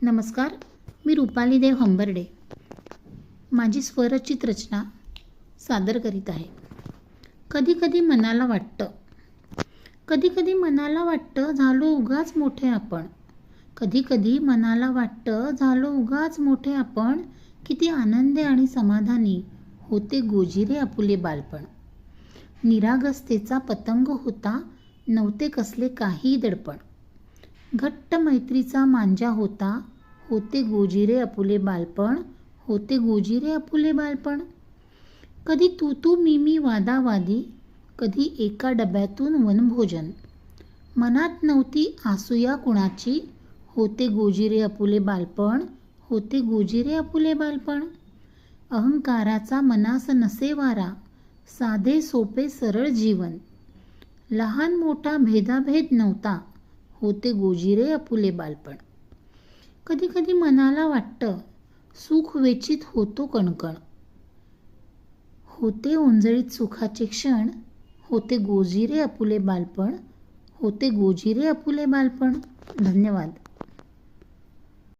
नमस्कार, मी रुपाली देव हंबर्डे माझी स्वरचित रचना सादर करीत आहे. कधी कधी मनाला वाटतं झालो उगाच मोठे आपण. कधी कधी मनाला वाटतं झालो उगाच मोठे आपण. किती आनंदी आणि समाधानी होते गोजिरे आपुले बालपण. निरागसतेचा पतंग होता, नव्हते कसले काही दडपण. घट्ट मैत्रीचा मांजा होता, होते गोजिरे आपुले बालपण. होते गोजिरे आपुले बालपण. कधी तू मी वादावादी, कधी एका डब्यातून वनभोजन. मनात नव्हती आसूया कुणाची, होते गोजिरे आपुले बालपण. होते गोजिरे आपुले बालपण. अहंकाराचा मनास नसे वारा, साधे सोपे सरळ जीवन. लहान मोठा भेदाभेद नव्हता, होते गोजिरे आपुले बालपण. कधी कधी मनाला वाटतं सुख वेचित होतो कणकण. होते ओंजळीत सुखाचे क्षण, होते गोजिरे आपुले बालपण. होते गोजिरे आपुले बालपण. धन्यवाद.